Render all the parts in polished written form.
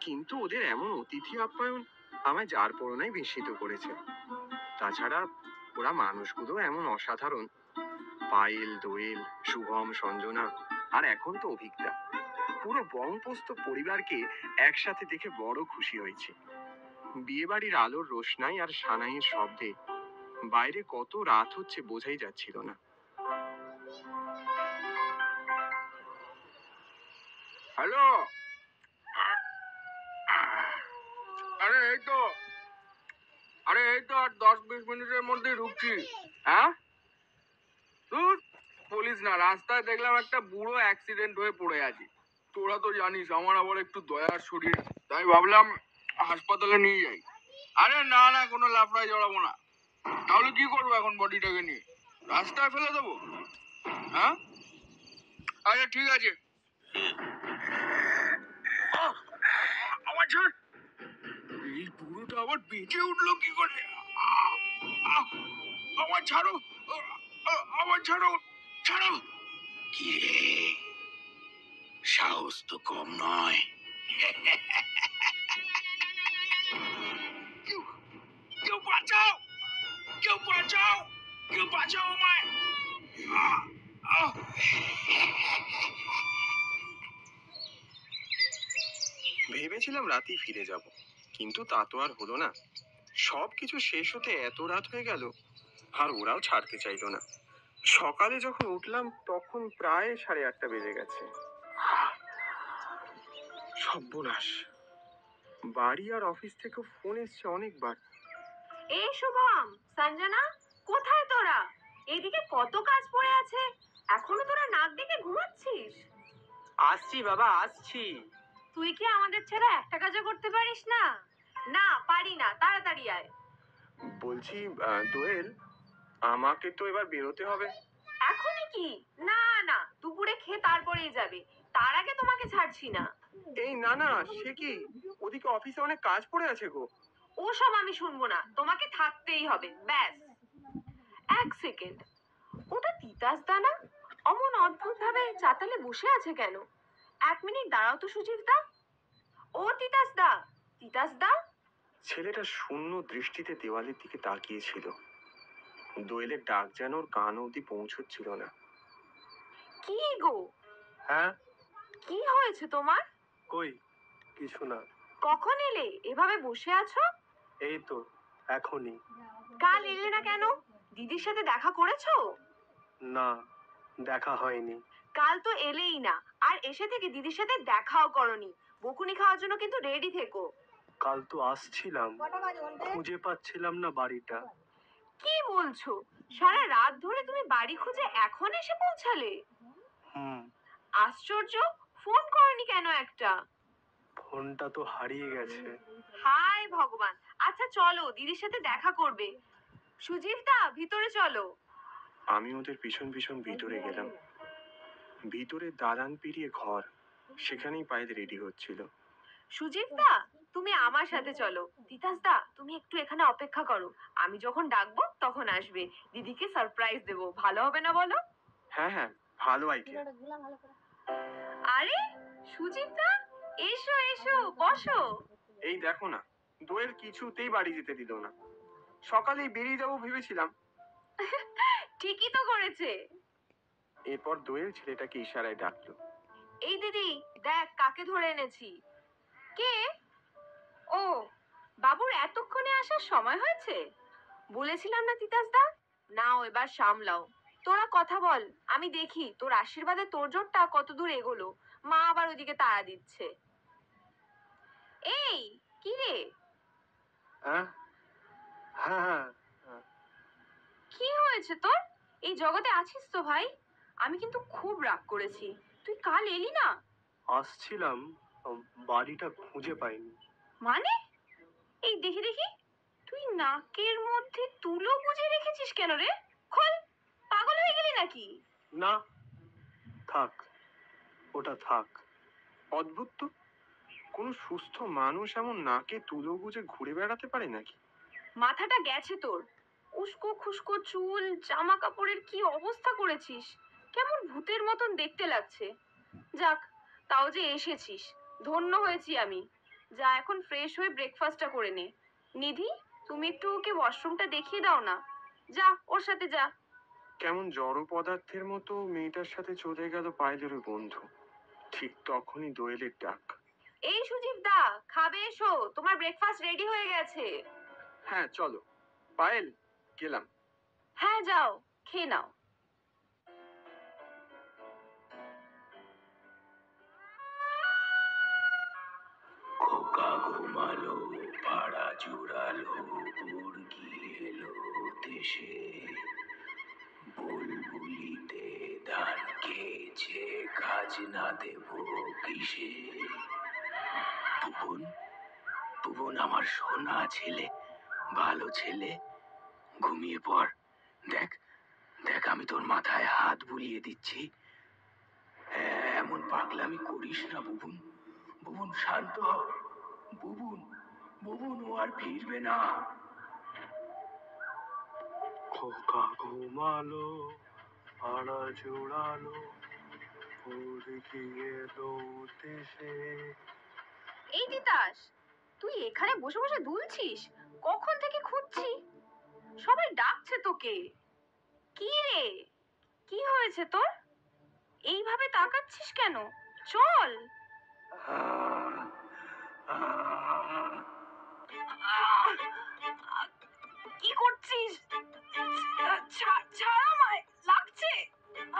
কিন্তু ওদের এমন অতিথি আপ্যায়ন আমায় যার পরনাই বিস্মিত করেছে। তাছাড়া ওরা মানুষগুলো এমন অসাধারণ, পায়েল, দোয়েল, শুভম, সঞ্জনা আর এখন তো অভিজ্ঞতা, পুরো বংপোস্ত পরিবারকে একসাথে দেখে বড় খুশি হয়েছে। বিয়ে বাড়ির আলোর রোশনাই আর সানাইয়ের শব্দে বাইরে কত রাত হচ্ছে বোঝাই যাচ্ছিল না। হ্যালো, আরে এই তো, আর 10-20 মিনিটের মধ্যেই ঢুকছি। হ্যাঁ, ধুর, বলিস না, রাস্তায় দেখলাম একটা বুড়ো অ্যাক্সিডেন্ট হয়ে পড়ে আছে। তোরা তো জানিস আমার আবার একটু দয়ার শরীর, তাই ভাবলাম হাসপাতালে নিয়ে যাই। আরে না না, কোনো লাফড়ায় জড়াবো না। তাহলে কি করবো এখন বডিটাকে নিয়ে? রাস্তায় ফেলে দেবো? হ্যাঁ, আচ্ছা ঠিক আছে। আহ, আমার ছাড়, এই বুড়োটা আবার বেঁচে উঠলো কি করে? আহ, আহ, আমার ছাড়ো, আমার ছাড়ো, ছাড়ো। কি রে, সাহস তো কম নয়। কেউ কেউ বাঁচাও, কেউ বাঁচাও, কেউ বাঁচাও আমায়। আহ, আহ। ভেবেছিলাম রাতেই ফিরে যাব, কিন্তু তা তো আর হলো না। সবকিছু শেষ হতে এত রাত হয়ে গেল, আর ওরাও ছাড়তে চাইলো না। সকালে যখন উঠলাম তখন প্রায় 8:30 বেজে গেছে। সর্বনাশ, বাড়ি আর অফিস থেকে ফোন এসছে অনেকবার। এই শুভম, সঞ্জনা, কোথায় তোরা? এইদিকে কত কাজ পড়ে আছে, এখনো তোরা নাক ডেকে ঘুমাচ্ছিস? আসছি বাবা, আসছি। তুই কি আমাদের ছাড়া একটা কাজও করতে পারিস না? না পারি না, তাড়াতাড়ি আয়। বলছি দোয়েল, আমাকে তো এবার বেরোতে হবে। এখনই কি? না না, দুপুরে খেয়ে তারপরেই যাবে, তার আগে তোমাকে ছাড়ছি না। এই না না, সে কি, ওদিকে অফিসে অনেক কাজ পড়ে আছে গো। ওসব আমি শুনবো না, তোমাকে থাকতেই হবে, ব্যাস। এক সেকেন্ড, ওটা তিতাস দানা অমন অদ্ভুত ভাবে চাতালে বসে আছে কেন? 1 মিনিট দাঁড়াও তো সুজিত দা। ও তিতাস দা, তিতাস দা। ছেলেটা শূন্য দৃষ্টিতে দেওয়ালের দিকে তাকিয়েছিল। দোয়েলের ডাক যেন ওর কান অবধি পৌঁছচ্ছিল না। কি গো? হ্যাঁ, কি হয়েছে তোমার? কই কিছু না। কখন এলে? এভাবে বসে আছো? এই তো এখনই। কাল এলে না কেন? দিদির সাথে দেখা করেছো? না, দেখা হয়নি। কাল তো এলেই না, আর এসে থেকে দিদির সাথে দেখাও করনি। বকুনি খাওয়ার জন্য কিন্তু রেডি থেকো। কাল তো আসছিলাম, খুঁজে পাচ্ছিলাম না বাড়িটা। কি বলছো? সারা রাত ধরে তুমি বাড়ি খুঁজে এখন এসে পৌঁছালে? হুম। আশ্চর্য, ফোন করনি কেন একটা? ফোনটা তো হারিয়ে গেছে। হায় ভগবান। আচ্ছা চলো, দিদির সাথে দেখা করবে। সুজিতদা, ভিতরে চলো। আমি ওদের পিছন পিছন ভিতরে গেলাম। ভিতরে দালান পেরিয়ে ঘর, সেখানেই পায়েল রেডি হচ্ছিল। সুজিতদা, তুমি আমার সাথে চলো। তিতাসদা, তুমি একটু এখানে অপেক্ষা করো, আমি যখন ডাকবো তখন আসবে। দিদিকে সারপ্রাইজ দেবো, ভালো হবে না বলো? হ্যাঁ হ্যাঁ, ভালো আইডিয়া। আরে সুজিতদা, এসো এসো, বসো। এই দেখো না, দোয়েল কিছুতেই বাড়ি যেতে দিল না। সকালেই বেরিয়ে যাবো ভেবেছিলাম। ঠিকই তো করেছে। এরপর দোয়েল ছেলেটাকে ইশারায় ডাকলো। এই দিদি, দেখ কাকে ধরে এনেছি। কে? ও, বাবুর এতক্ষণে আসার সময় হয়েছে? বলেছিলাম না তিতাসদা, নাও এবার সামলাও। তোরা কথা বল, আমি দেখি তোর আশীর্বাদে তোর জোরটা কত দূর এগোলো। মা আবার ওদিকে তাড়া দিচ্ছে। এই, কি রে? হ্যাঁ হ্যাঁ হ্যাঁ। কি হয়েছে তোর? এই জগতে আছিস তো ভাই? আমি কিন্তু খুব রাগ করেছি, তুই কাল এলি না। আসছিলাম, বাড়িটা খুঁজে পাইনি। মানে? এই দেখি দেখি, তুই নাকের মধ্যে তুলো গুজে রেখেছিস কেন রে? খোল, পাগল হয়ে গেলি নাকি? না, থাক, ওটা থাক। অদ্ভুত তো, কোন সুস্থ মানুষ এমন নাকে তুলো গুজে ঘুরে বেড়াতে পারে নাকি? মাথাটা গেছে তোর। উস্কো খুস্কো চুল, জামা কাপড়ের কি অবস্থা করেছিস, কেমন ভূতের মতন দেখতে লাগছে। যাক, তাও যে এসেছিস, ধন্য হয়েছি আমি। যা এখন ফ্রেশ হয়ে ব্রেকফাস্টটা করে নে। নিধি, তুমি একটু ওকে ওয়াশরুমটা দেখিয়ে দাও না। যা, ওর সাথে যা। কেমন জড় পদার্থের মতো মেয়েটার সাথে চলে গেল পায়েলের ওই বন্ধু। ঠিক তখনই দোয়েলের ডাক। এই সুজিত দা, খাবে এসো, তোমার ব্রেকফাস্ট রেডি হয়ে গেছে। হ্যাঁ চলো। পায়েল, গেলাম। হ্যাঁ যাও, খেয়ে নাও। খোকা ঘুমালো, পাড়া জুড়ালো, মুরগি এলো দেশে, বুলবুলিতে ধান খেয়েছে, খাজনা দেব কিসে? ভুবন, ভুবন আমার সোনা ছেলে, ভালো ছেলে, ঘুমিয়ে পড়। দেখ, দেখ আমি তোর মাথায় হাত বুলিয়ে দিচ্ছি। হ্যাঁ, এমন পাগলামি করিস না বুবুন। বুবুন শান্ত হ। বুবুন, বুবুন ও আর ফিরবে না। খোকা ঘুমালো, পাড়া জোড়ালো, মুরগি এলো দেশে। এই তিতাস, তুই এখানে বসে বসে দুলছিস? কখন থেকে খুঁজছি, সবাই ডাকছে তোকে। কি রে, কি হয়েছে তোর? এইভাবে তাকাচ্ছিস কেন? চল। আহ, আহ, কি করছিস? ছাড় আমায়, লাগছে।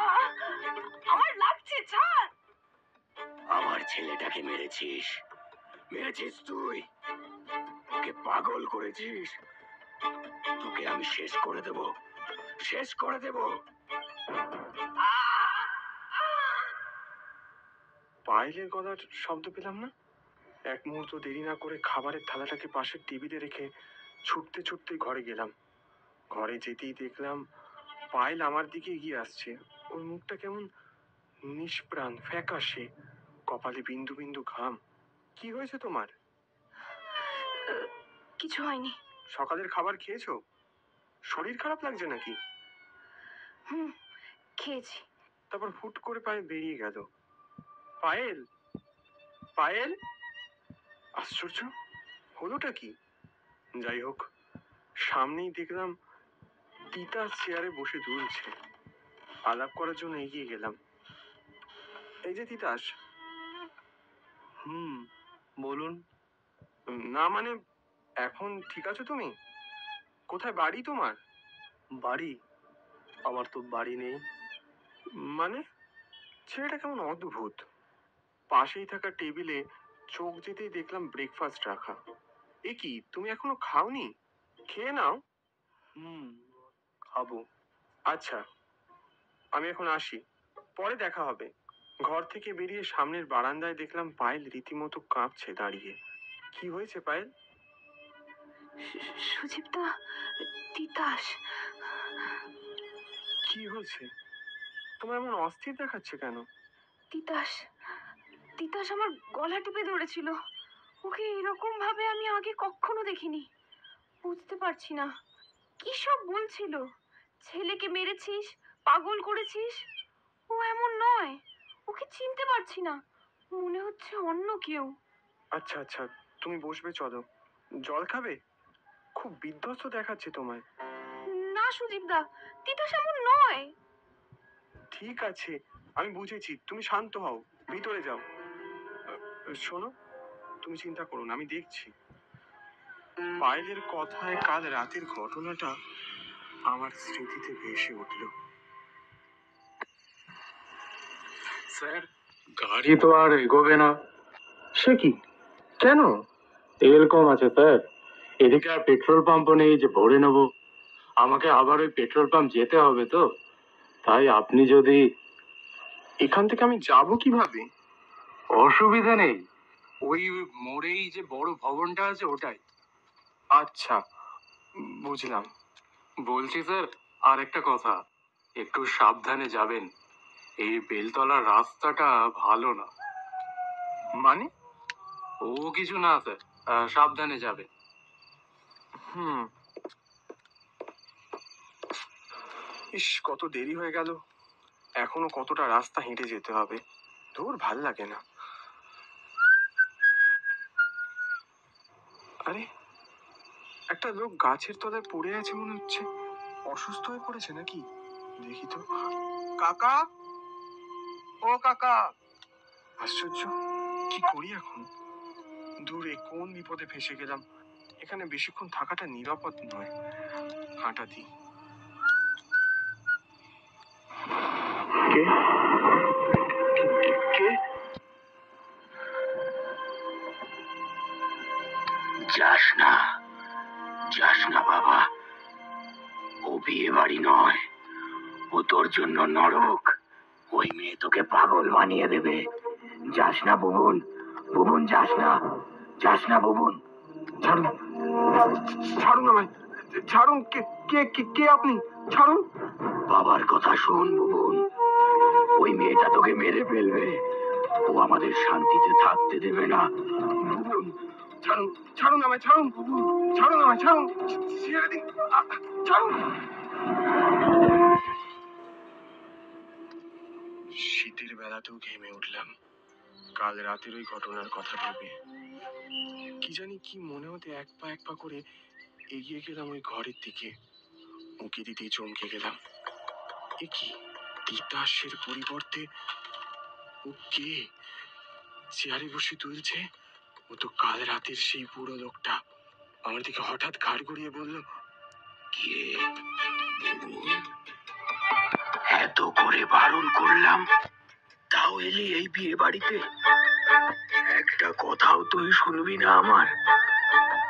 আহ, আমার লাগছে, ছাড়। আমার ছেলেটাকে মেরেছিস, মেরেছিস তুই, ওকে পাগল করেছিস। তোকে আমি শেষ করে দেব, শেষ করে দেব। পায়েলের গলার শব্দ পেলাম না। এক মুহূর্ত দেরি না করে খাবারের থালাটাকে পাশের টেবিলে রেখে ছুটতে ছুটতে ঘরে গেলাম। ঘরে যেতেই দেখলাম পায়েল আমার দিকে এগিয়ে আসছে। ওর মুখটা কেমন নিষ্প্রাণ, ফ্যাকাশে, কপালে বিন্দু বিন্দু ঘাম। কি হয়েছে তোমার? কিছু হয়নি। সকালের খাবার খেয়েছো? শরীর খারাপ লাগছে নাকি? হুম, খেয়েছি। তারপর হুট করে পায়ে বেরিয়ে গেল। পায়েল, পায়েল, আশ্চর্য, হলোটা কি? যাই হোক, সামনেই দেখলাম তিতাস চেয়ারে বসে দুলছে। আলাপ করার জন্য এগিয়ে গেলাম। এই যে তিতাস। হুম, বলুন। না মানে, এখন ঠিক আছো তুমি? কোথায় বাড়ি তোমার? বাড়ি? আমার তো বাড়ি নেই। মানে, ছেলেটা কেমন অদ্ভুত। পাশেই থাকা টেবিলে চোখ যেতেই দেখলাম ব্রেকফাস্ট রাখা। এ কি, তুমি এখনো খাওনি? খেয়ে নাও। হুম, খাবো। আচ্ছা, আমি এখন আসি, পরে দেখা হবে। ঘর থেকে বেরিয়ে সামনের বারান্দায় দেখলাম পায়েল রীতিমতো কাঁপছে দাঁড়িয়ে। কি হয়েছে পায়েল? সুদীপ্তা, তিতাস। কি হয়েছে? তোমার এমন অস্থির দেখাচ্ছে কেন? তিতাস, তিতাস আমার গলা টিপে ধরেছিল। ওকে এরকম ভাবে আমি আগে কখনো দেখিনি। বুঝতে পারছি না, কি সব বলছিল। ছেলেকে মেরেছিস, পাগল করেছিস। ও এমন নয়, ওকে চিনতে পারছি না। মনে হচ্ছে অন্য কেউ। আচ্ছা আচ্ছা, তুমি বসবে, চলো। জল খাবে? খুব বিধ্বস্ত দেখাচ্ছে তোমায়। না সুদীপদা, তিতাস এমন নয়। ঠিক আছে, আমি বুঝেছি, তুমি শান্ত হও, ভিতরে যাও। শোনো, তুমি চিন্তা করো না, আমি দেখছি। পায়েলের কথায় কাল রাতের ঘটনাটা আমার স্মৃতিতে ভেসে উঠল। স্যার, গাড়ি তো আর এগোবে না। সে কি, কেন? তেল কম আছে স্যার। এদিকে আর পেট্রোল পাম্পও নেই যে ভরে নেব। আমাকে আবার ওই পেট্রোল পাম্প যেতে হবে তো। তাই আপনি যদি... এখান থেকে আমি যাব কিভাবে? অসুবিধা নেই, ওই মোড়েই যে বড় ভবনটা আছে ওটাই। আচ্ছা, বুঝলাম। বলছি স্যার, আর একটা কথা, একটু সাবধানে যাবেন। এই বেলতলার রাস্তাটা ভালো না। মানে? ও কিছু না স্যার, সাবধানে যাবেন। হুম। ইস, কত দেরি হয়ে গেল, এখনো কতটা রাস্তা হেঁটে যেতে হবে। ধুর, ভাল লাগে না। আরে, একটা লোক গাছের তলায় পড়ে আছে মনে হচ্ছে। অসুস্থ হয়ে পড়েছে নাকি? দেখি তো। কাকা, ও কাকা! আশ্চর্য, কি করি এখন? দূরে কোন বিপদে ফেসে গেলাম। এখানে বেশিক্ষণ থাকাটা নিরাপদ নয়। হাঁটা দিই। কে? কে? যাস না, যাস না বাবা। ও বিয়ে বাড়ি নয়, ও তোর জন্য নরক। ওই মেয়ে তোকে পাগল বানিয়ে দেবে। যাস না বুবুন, বুবুন যাস না, যাস না বুবুন। ছাড়ুন, ছাড়ুন আমায়, ছাড়ুন। কে কে কে কে আপনি? ছাড়ুন। বাবার কথা শোন বুবুন, ওই মেয়েটা তোকে মেরে ফেলবে। ও আমাদের শান্তিতে থাকতে দেবে না বুবুন। ছাড়ুন, ছাড়ুন আমায়, ছাড়ুন। ছাড়ুন আমায়, ছাড়ুন। ছেড়ে দিন, ছাড়ুন। শীতের বেলাতেও ঘেমে উঠলাম কাল রাতের ওই ঘটনার কথা ভেবে। কি জানি কি মনে হতে এক পা করে এগিয়ে গেলাম ওই ঘরের দিকে। উঁকি দিতেই চমকে গেলাম। এ কি, তিতাসের পরিবর্তে ও কে? চেয়ারে বসে তুলছে। ও তো কাল রাতের সেই বুড়ো লোকটা। আমার দিকে হঠাৎ ঘাড় ঘুরিয়ে বলল, কে বুবুন? এত করে বারণ করলাম, তাও এলি এই বিয়ে বাড়িতে? একটা কথাও তুই শুনবি না আমার?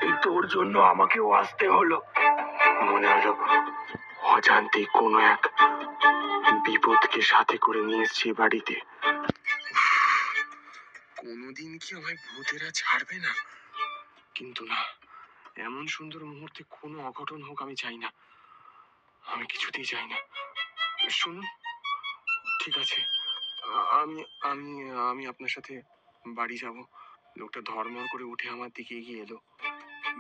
এই তোর জন্য আমাকেও আসতে হলো। মনে হলো অজান্তেই কোনো এক বিপদকে সাথে করে নিয়ে এসছি এ বাড়িতে। কোনোদিন কি আমায় ভূতেরা ছাড়বে না? কিন্তু না, এমন সুন্দর মুহূর্তে কোনো অঘটন হোক আমি চাই না। আমি কিছুতেই চাই না। শুনুন, ঠিক আছে, আমি আমি আমি আপনার সাথে বাড়ি যাব। লোকটা ধর্মর করে উঠে আমার দিকে এগিয়ে এলো।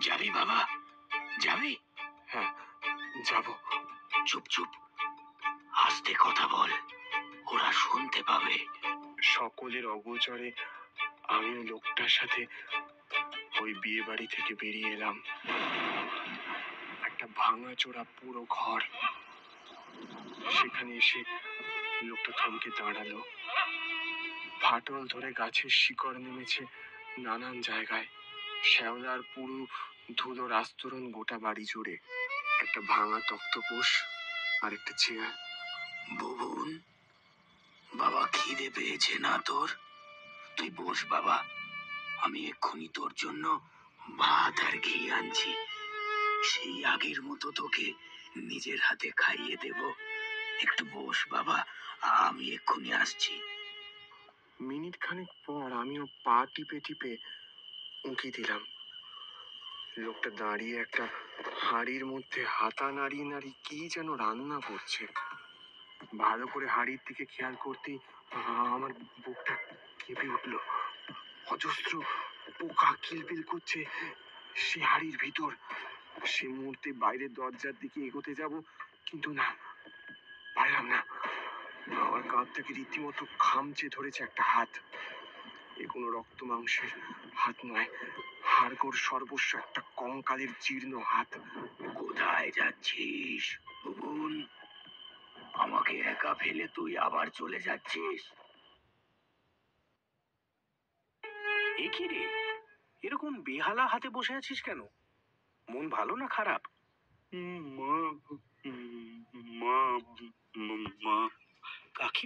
যাবি বাবা, যাবি? হ্যাঁ, যাব। চুপ চুপ, আস্তে কথা বল, ওরা শুনতে পাবে। সকলের অগোচরে আমি ওই লোকটার সাথে ওই বিয়ে বাড়ি থেকে বেরিয়ে এলাম। একটা ভাঙাচোরা পুরো ঘর। সেখানে এসে লোকটা থমকে দাঁড়ালো। ফাটল ধরে গাছের শিকড় নেমেছে নানান জায়গায়। শ্যাওলার পুরো ধুলোর আস্তরণ গোটা বাড়ি জুড়ে। একটা ভাঙা তক্তপোষ আর একটা চেয়ার। বুবুন, বাবা খিদে পেয়েছে না তোর? তুই বস বাবা, আমি এক্ষুনি তোর জন্য ভাত আর ঘি আনছি। সেই আগের মতো তোকে নিজের হাতে খাইয়ে দেব। একটু বস বাবা, আমি এক্ষুনি আসছি। মিনিট খানেক পর আমিও পা টিপে টিপে উঁকি দিলাম। লোকটা দাঁড়িয়ে একটা হাঁড়ির মধ্যে হাতা নাড়িয়ে নাড়িয়ে কি যেন রান্না করছে। ভালো করে হাঁড়ির দিকে খেয়াল করতেই আমার বুকটা কেঁপে উঠলো। অজস্র পোকা কিলবিল করছে সে হাঁড়ির ভিতর। সে মুহূর্তে বাইরের দরজার দিকে এগোতে যাব, কিন্তু না, পারলাম না। আমার কাঁধ থেকে রীতিমতো খামচে ধরেছে একটা হাত। এ কোনো রক্ত মাংসের হাত নয়, হাড়গোড় সর্বস্ব একটা কঙ্কালের জীর্ণ হাত। কোথায় যাচ্ছিস বুবুন? আমাকে একা ফেলে তুই আবার চলে যাচ্ছিস? এ কি রে, এরকম বেহালা হাতে বসে আছিস কেন? মন ভালো না খারাপ? মা, মা, মা,